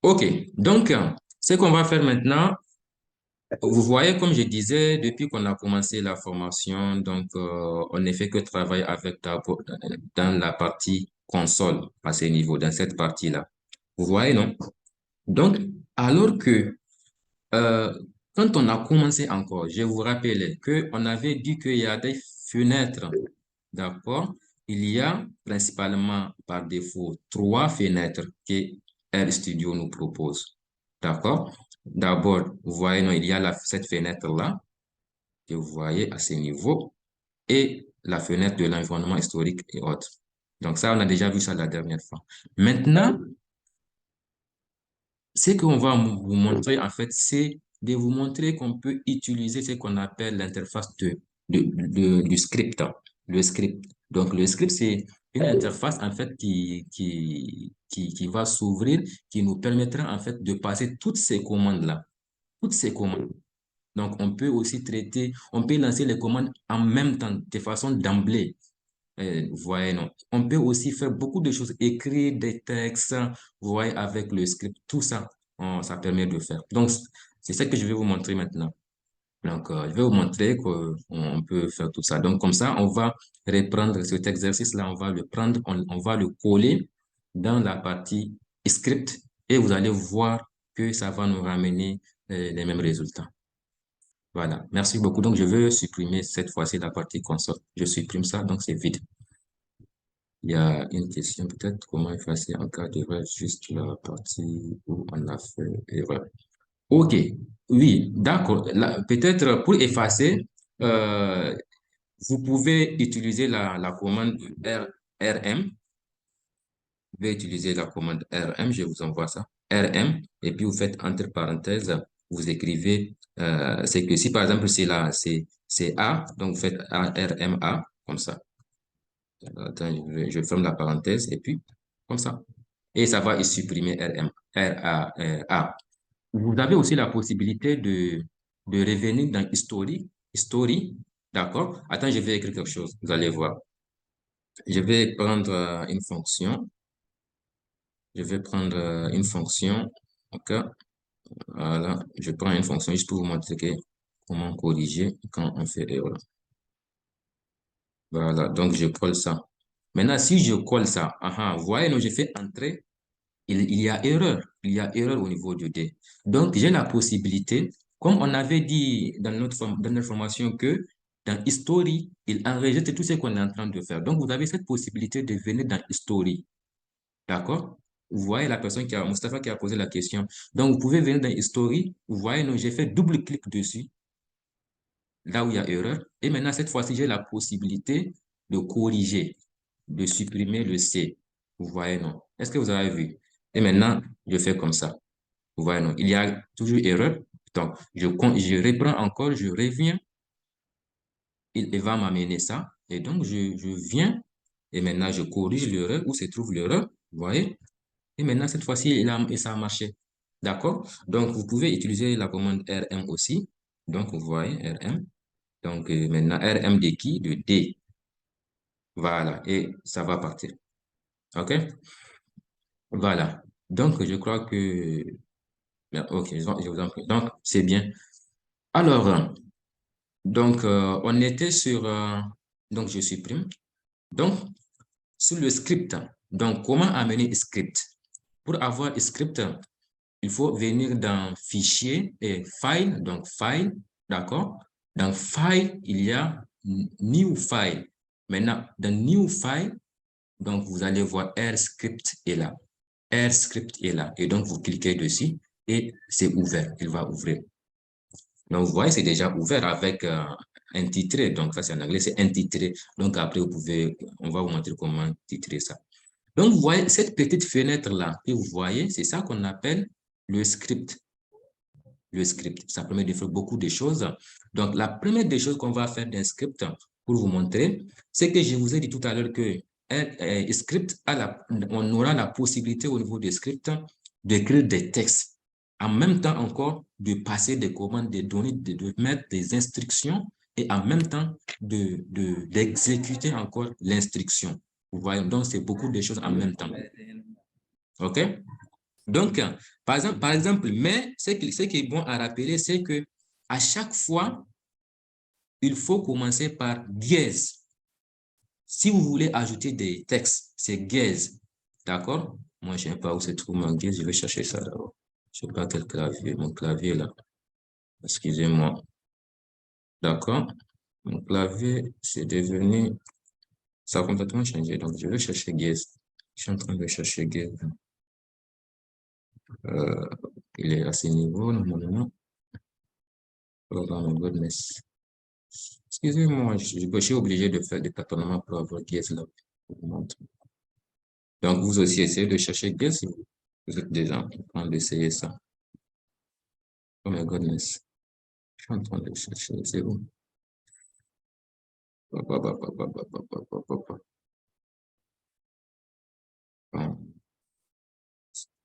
OK, donc, ce qu'on va faire maintenant, vous voyez, comme je disais, depuis qu'on a commencé la formation, donc, on ne fait que travailler avec dans la partie console à ce niveau, dans cette partie-là. Vous voyez, non? Donc, alors que, euh, quand on a commencé encore, je vous rappelle qu'on avait dit qu'il y a des fenêtres, d'accord? Il y a principalement par défaut trois fenêtres que RStudio nous propose, d'accord? D'abord, vous voyez, non, il y a cette fenêtre-là que vous voyez à ce niveau et la fenêtre de l'environnement historique et autres. Donc ça, on a déjà vu ça la dernière fois. Maintenant, ce qu'on va vous montrer, en fait, c'est de vous montrer qu'on peut utiliser ce qu'on appelle l'interface du script, hein, le script. Donc, le script, c'est une interface, en fait, qui va s'ouvrir, qui nous permettra, en fait, de passer toutes ces commandes-là, toutes ces commandes. Donc, on peut aussi traiter, on peut lancer les commandes en même temps, de façon d'emblée. Vous voyez, non. On peut aussi faire beaucoup de choses, écrire des textes, vous voyez, avec le script, tout ça, ça permet de faire. Donc, c'est ça que je vais vous montrer maintenant. Donc, je vais vous montrer qu'on peut faire tout ça. Donc, comme ça, on va reprendre cet exercice-là, on va le prendre, on va le coller dans la partie script et vous allez voir que ça va nous ramener les mêmes résultats. Voilà, merci beaucoup. Donc, je veux supprimer cette fois-ci la partie console. Je supprime ça, donc c'est vide. Il y a une question peut-être, comment effacer en cas d'erreur, juste la partie où on a fait erreur. OK, oui, d'accord. Peut-être pour effacer, euh, vous pouvez utiliser la commande RM. Vous pouvez utiliser la commande RM, je vous envoie ça. RM, et puis vous faites entre parenthèses, vous écrivez, c'est que si par exemple c'est A, donc vous faites ARMA, comme ça. Attends, je ferme la parenthèse et puis comme ça. Et ça va y supprimer RA. Vous avez aussi la possibilité de revenir dans History, d'accord? Attends, je vais écrire quelque chose, vous allez voir. Je vais prendre une fonction. Je vais prendre une fonction. OK? Voilà, je prends une fonction juste pour vous montrer comment corriger quand on fait erreur. Voilà, donc je colle ça. Maintenant, si je colle ça, vous voyez, non, j'ai fait entrer. Il y a erreur. Il y a erreur au niveau du D. Donc, j'ai la possibilité, comme on avait dit dans notre formation, que dans History, il enregistre tout ce qu'on est en train de faire. Donc, vous avez cette possibilité de venir dans History. D'accord? Vous voyez la personne Mustafa qui a posé la question. Donc, vous pouvez venir dans History. Vous voyez, non, j'ai fait double-clic dessus, là où il y a erreur. Et maintenant, cette fois-ci, j'ai la possibilité de corriger, de supprimer le C. Vous voyez, non? Est-ce que vous avez vu? Et maintenant, je fais comme ça. Vous voyez, non? Il y a toujours erreur. Donc, je reprends encore, je reviens. Il va m'amener ça. Et donc, je viens. Et maintenant, je corrige l'erreur où se trouve l'erreur. Vous voyez? Et maintenant, cette fois-ci, et ça a marché. D'accord? Donc, vous pouvez utiliser la commande RM aussi. Donc, vous voyez, RM. Donc, maintenant, RM de qui? De D. Voilà. Et ça va partir. OK? Voilà. Donc, je crois que... OK, je vous en prie. Donc, c'est bien. Alors, donc, on était sur... donc, je supprime. Donc, sur le script. Donc, comment amener script? Pour avoir script, il faut venir dans Fichier et File. Donc, File, d'accord? Dans File, il y a New File. Maintenant, dans New File, donc vous allez voir AirScript est là. AirScript est là. Et donc, vous cliquez dessus et c'est ouvert. Il va ouvrir. Donc, vous voyez, c'est déjà ouvert avec intitulé. Donc, ça, c'est en anglais, c'est intitulé. Donc, après, on va vous montrer comment titrer ça. Donc, vous voyez, cette petite fenêtre-là que vous voyez, c'est ça qu'on appelle le script. Le script, ça permet de faire beaucoup de choses. Donc, la première des choses qu'on va faire d'un script pour vous montrer, c'est que je vous ai dit tout à l'heure que un script, on aura la possibilité au niveau des scripts d'écrire des textes. En même temps encore, de passer des commandes, des données, de mettre des instructions et en même temps d'exécuter encore l'instruction. Vous voyez, donc c'est beaucoup de choses en même temps. OK? Donc, par exemple, mais ce qui est bon à rappeler, c'est que à chaque fois, il faut commencer par dièse. Si vous voulez ajouter des textes, c'est dièse. D'accord? Moi, je ne sais pas où se trouve mon dièse, je vais chercher ça d'abord. Je ne sais pas quel clavier, mon clavier là. Excusez-moi. D'accord? Mon clavier, c'est devenu, ça a complètement changé. Donc, je vais chercher dièse. Je suis en train de chercher dièse. Euh, il est à ce niveau, normalement. Oh, my goodness. Excusez-moi, je suis obligé de faire des tâtonnements pour avoir dièse là. Donc, vous aussi essayez de chercher dièse si vous êtes déjà en train d'essayer ça. Oh my goodness. Je suis en train de chercher, c'est où? Bon,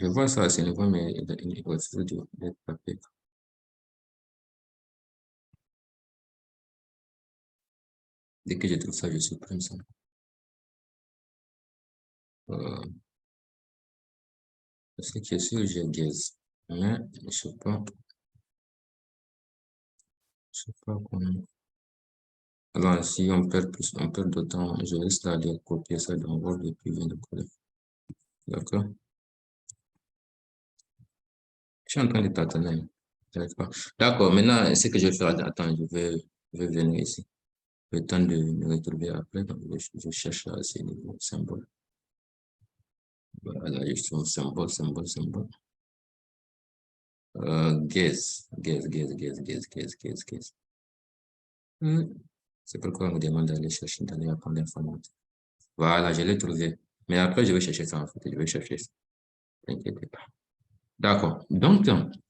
je vois ça à ce niveau, mais il refuse d'être tapé. Dès que je trouve ça, je supprime ça. Euh, Parce que je suis sûr, j'ai dièse. Mais je sais pas comment. Alors, si on perd de temps, je risque d'aller copier ça dans Word et puis venir le coller. D'accord? Je suis en train de tâtonner. J'arrive pas. D'accord, maintenant, ce que je vais faire, attends, je vais venir ici. Le temps de me retrouver après, donc je cherche à ces niveaux symboles. Voilà, je suis symbole. Guess. Hmm. C'est pourquoi on me demande d'aller chercher, d'aller apprendre l'informatique. Voilà, je l'ai trouvé. Mais après, je vais chercher ça en fait. Je vais chercher ça. T'inquiète pas. D'accord. Donc,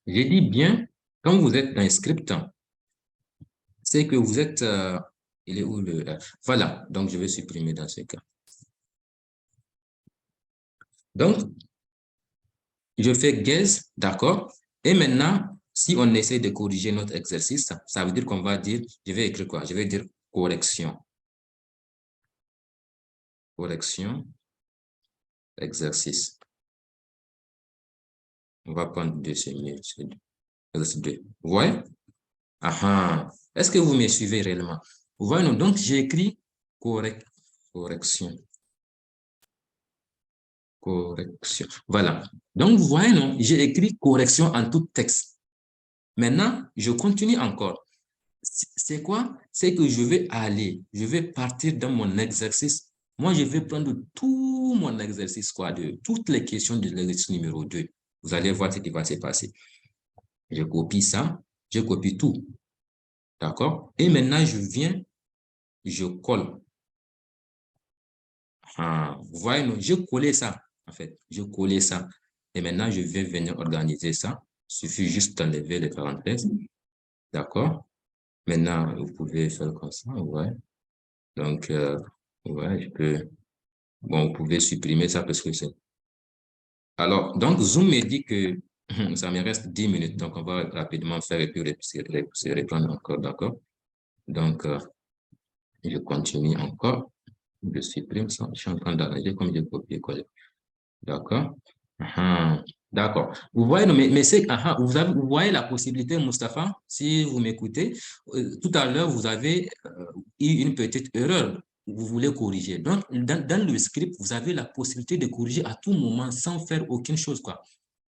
j'ai dit bien, quand vous êtes dans un script, c'est que vous êtes, il est où le, voilà. Donc, je vais supprimer dans ce cas. Donc, je fais guess, d'accord? Et maintenant, si on essaie de corriger notre exercice, ça veut dire qu'on va dire, je vais écrire quoi? Je vais dire correction. Correction, exercice. On va prendre deux, c'est mieux. Exercice 2. Vous voyez? Ah ah. Est-ce que vous me suivez réellement? Vous voyez, non? Donc, j'ai écrit correction. Correction. Voilà. Donc, vous voyez, non? J'ai écrit correction en tout texte. Maintenant, je continue encore. C'est quoi? C'est que je vais partir dans mon exercice. Moi, je vais prendre tout mon exercice, quoi, de toutes les questions de l'exercice numéro 2. Vous allez voir ce qui va se passer. Je copie ça, je copie tout. D'accord? Et maintenant, je colle. Ah, vous voyez, non? Je collais ça, en fait. Je collais ça. Et maintenant, je vais venir organiser ça. Il suffit juste d'enlever les parenthèses. D'accord? Maintenant, vous pouvez faire comme ça, ouais. Donc, ouais, je peux. Bon, vous pouvez supprimer ça parce que c'est. Alors, donc, Zoom me dit que ça me reste 10 minutes. Donc, on va rapidement faire et puis se reprendre encore, d'accord? Donc, je continue encore. Je supprime ça. Je suis en train d'arranger comme je copier-coller. D'accord? Ah, d'accord. Vous voyez, non, mais c'est, vous voyez la possibilité, Mustapha, si vous m'écoutez, tout à l'heure, vous avez eu une petite erreur. Vous voulez corriger. Donc, dans le script, vous avez la possibilité de corriger à tout moment sans faire aucune chose, quoi.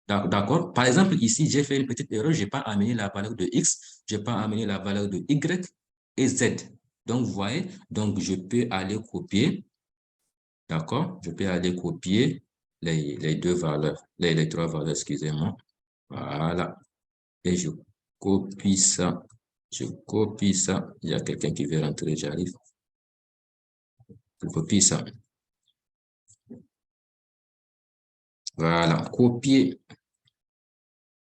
D'accord? Par exemple, ici, j'ai fait une petite erreur. Je n'ai pas amené la valeur de X, je n'ai pas amené la valeur de Y et Z. Donc, vous voyez, donc je peux aller copier. D'accord? Je peux aller copier les deux valeurs, les trois valeurs, excusez-moi. Voilà. Et je copie ça. Je copie ça. Il y a quelqu'un qui veut rentrer, j'arrive. Je copie ça. Voilà. Copier.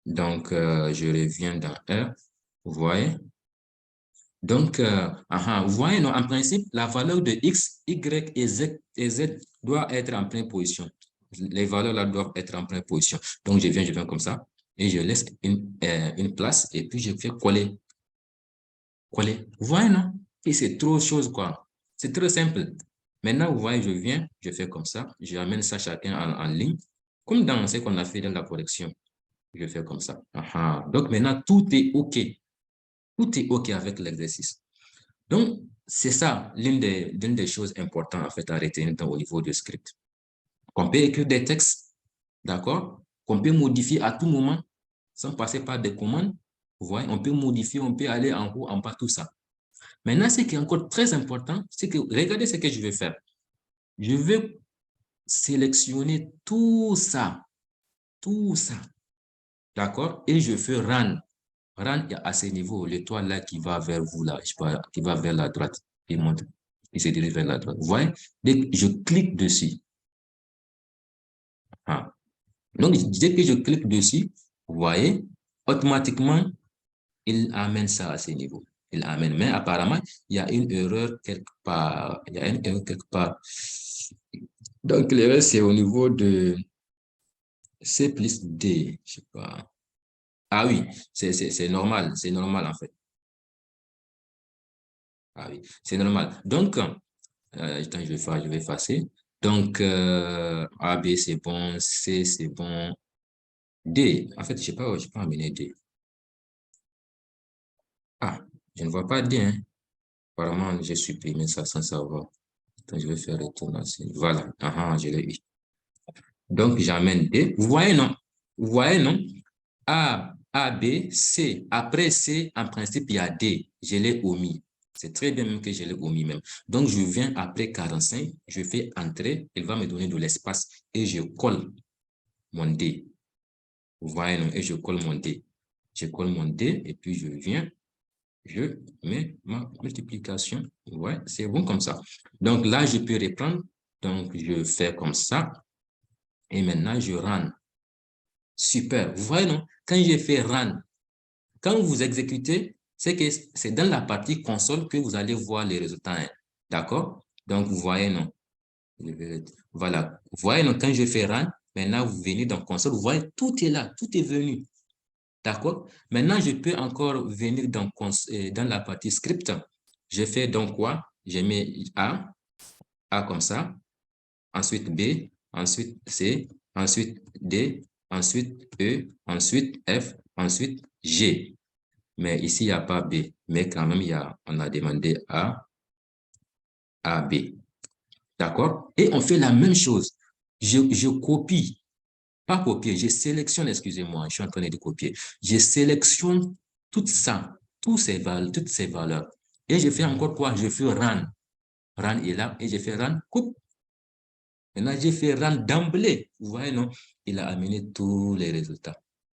Donc, je reviens dans R. Vous voyez? Donc, vous voyez, non, en principe, la valeur de X, Y et Z doit être en pleine position. Les valeurs là doivent être en pleine position. Donc, je viens comme ça et je laisse une place et puis je fais coller. Coller. Vous voyez, non? Et c'est trop chose, quoi. C'est très simple. Maintenant, vous voyez, je viens, je fais comme ça, j'amène ça chacun en ligne, comme dans ce qu'on a fait dans la correction. Je fais comme ça. Donc maintenant, tout est OK. Tout est OK avec l'exercice. Donc, c'est ça l'une des choses importantes en fait à retenir au niveau du script. On peut écrire des textes, d'accord? Qu'on peut modifier à tout moment sans passer par des commandes. Vous voyez, on peut modifier, on peut aller en haut, en bas, tout ça. Maintenant, ce qui est encore très important, c'est que regardez ce que je vais faire. Je vais sélectionner tout ça, d'accord? Et je fais run. Run à ce niveau, l'étoile là qui va vers vous, là, qui va vers la droite, il monte, il se dirige vers la droite. Vous voyez? Dès que je clique dessus, ah. Donc, dès que je clique dessus, vous voyez, automatiquement, il amène ça à ce niveau. Il amène. Mais apparemment, il y a une erreur quelque part. Il y a une erreur quelque part. Donc, l'erreur, c'est au niveau de C plus D. Je sais pas. Ah oui, c'est normal. C'est normal, en fait. Ah oui, c'est normal. Donc, attends, je vais effacer. Donc, A, B, c'est bon. C, c'est bon. D, en fait, je sais pas amener D. Ah, je ne vois pas D, hein. Apparemment, j'ai supprimé ça sans savoir. Attends, je vais faire retour ici. Voilà. Je l'ai eu. Donc, j'amène D. Vous voyez, non? Vous voyez, non? A, B, C. Après C, en principe, il y a D. Je l'ai omis. C'est très bien même que je l'ai omis même. Donc, je viens après 45, je fais entrer, il va me donner de l'espace et je colle mon D. Vous voyez, non? Et je colle mon D. Je colle mon D et puis je viens, je mets ma multiplication. Ouais, c'est bon comme ça. Donc là, je peux reprendre. Donc, je fais comme ça. Et maintenant, je run. Super. Vous voyez, non? Quand je fais run, quand vous exécutez, c'est que c'est dans la partie console que vous allez voir les résultats, hein. D'accord? Donc, vous voyez, non? Voilà. Vous voyez, non? Quand je fais run, maintenant, vous venez dans console, vous voyez, tout est là, tout est venu. D'accord? Maintenant, je peux encore venir dans la partie script. Je fais donc quoi? Je mets A comme ça, ensuite B, ensuite C, ensuite D, ensuite E, ensuite F, ensuite G. Mais ici, il n'y a pas B. Mais quand même, on a demandé A, B. D'accord? Et on fait la même chose. Je copie, pas copier, je sélectionne, excusez-moi, je suis en train de copier. Je sélectionne tout ça, toutes ces valeurs. Et je fais encore quoi? Je fais run. Run est là et je fais run, coupe. Maintenant, j'ai fait run d'emblée. Vous voyez, non? Il a amené tous les résultats.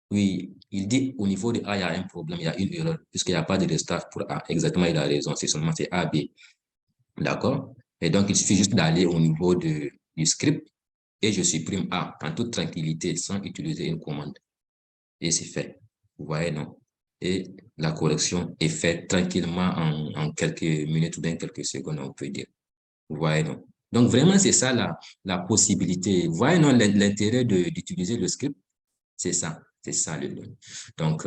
Oui, il dit au niveau de A, il y a un problème, il y a une erreur, puisqu'il n'y a pas de résultat pour A. Exactement, il a raison. C'est seulement c'est A, B. D'accord? Et donc, il suffit juste d'aller au niveau du script et je supprime A en toute tranquillité sans utiliser une commande. Et c'est fait. Vous voyez, non? Et la correction est faite tranquillement en quelques minutes ou bien quelques secondes, on peut dire. Vous voyez, non? Donc, vraiment, c'est ça la possibilité. Vous voyez, non, l'intérêt d'utiliser le script, c'est ça. C'est ça le. Donc,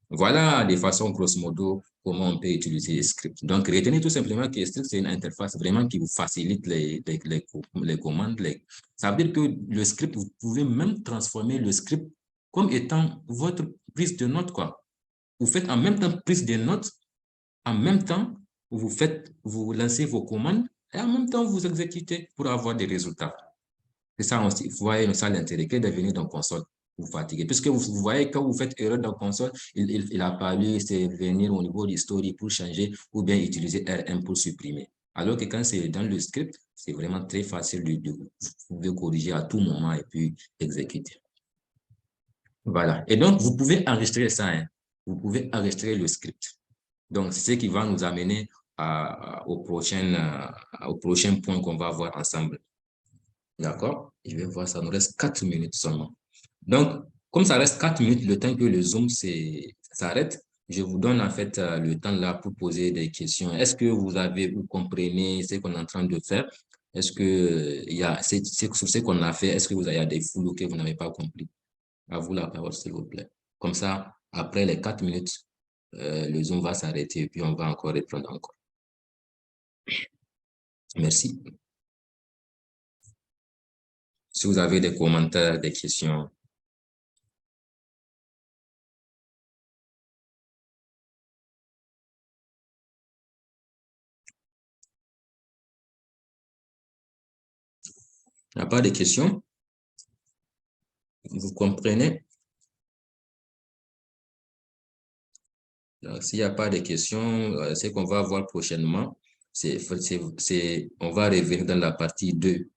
voilà de façon grosso modo comment on peut utiliser les scripts. Donc, retenez tout simplement que script, c'est une interface vraiment qui vous facilite les commandes. Ça veut dire que le script, vous pouvez même transformer le script comme étant votre prise de notes, quoi. Vous faites en même temps prise de notes, en même temps, vous lancez vos commandes et en même temps, vous exécutez pour avoir des résultats. C'est ça aussi. Vous voyez, ça l'intérêt que de venir dans console. Vous fatiguez. Puisque vous voyez, quand vous faites erreur dans console, il a fallu c'est venir au niveau du story pour changer ou bien utiliser RM pour supprimer. Alors que quand c'est dans le script, c'est vraiment très facile vous pouvez corriger à tout moment et puis exécuter. Voilà. Et donc, vous pouvez enregistrer ça, hein. Vous pouvez enregistrer le script. Donc, c'est ce qui va nous amener au prochain point qu'on va voir ensemble. D'accord? Je vais voir, ça nous reste 4 minutes seulement. Donc, comme ça reste 4 minutes, le temps que le Zoom s'arrête, je vous donne en fait le temps là pour poser des questions. Est-ce que vous comprenez ce qu'on est en train de faire? Est-ce que il y a sur ce qu'on a fait, est-ce que il y a des flous que vous n'avez pas compris? À vous la parole, s'il vous plaît. Comme ça, après les 4 minutes, le Zoom va s'arrêter et puis on va encore reprendre encore. Merci. Si vous avez des commentaires, des questions. Il n'y a pas de questions? Vous comprenez? S'il n'y a pas de questions, ce qu'on va voir prochainement, on va revenir dans la partie 2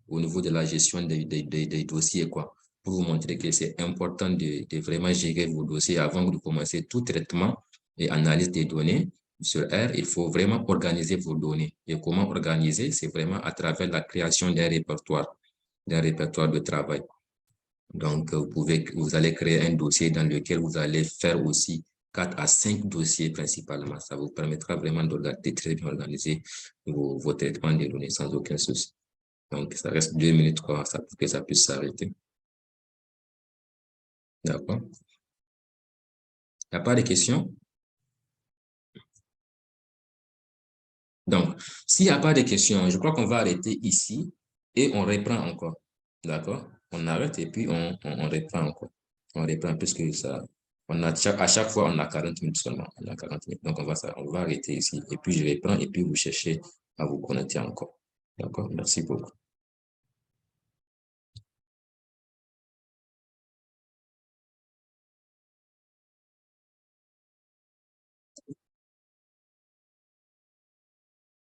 au niveau de la gestion des dossiers, quoi, pour vous montrer que c'est important de vraiment gérer vos dossiers avant de commencer tout traitement et analyse des données. Sur R, il faut vraiment organiser vos données. Et comment organiser? C'est vraiment à travers la création d'un répertoire de travail. Donc, vous allez créer un dossier dans lequel vous allez faire aussi 4 à 5 dossiers principalement. Ça vous permettra vraiment de très bien organiser vos traitements des données sans aucun souci. Donc, ça reste 2 minutes quoi, pour que ça puisse s'arrêter. D'accord? Il n'y a pas de questions? Donc, s'il n'y a pas de questions, je crois qu'on va arrêter ici et on reprend encore. D'accord? On arrête et puis on reprend encore. On reprend puisque ça, à chaque fois, on a 40 minutes seulement. On a 40 minutes. Donc, on va arrêter ici. Et puis, je reprends et puis vous cherchez à vous connecter encore. D'accord? Merci beaucoup.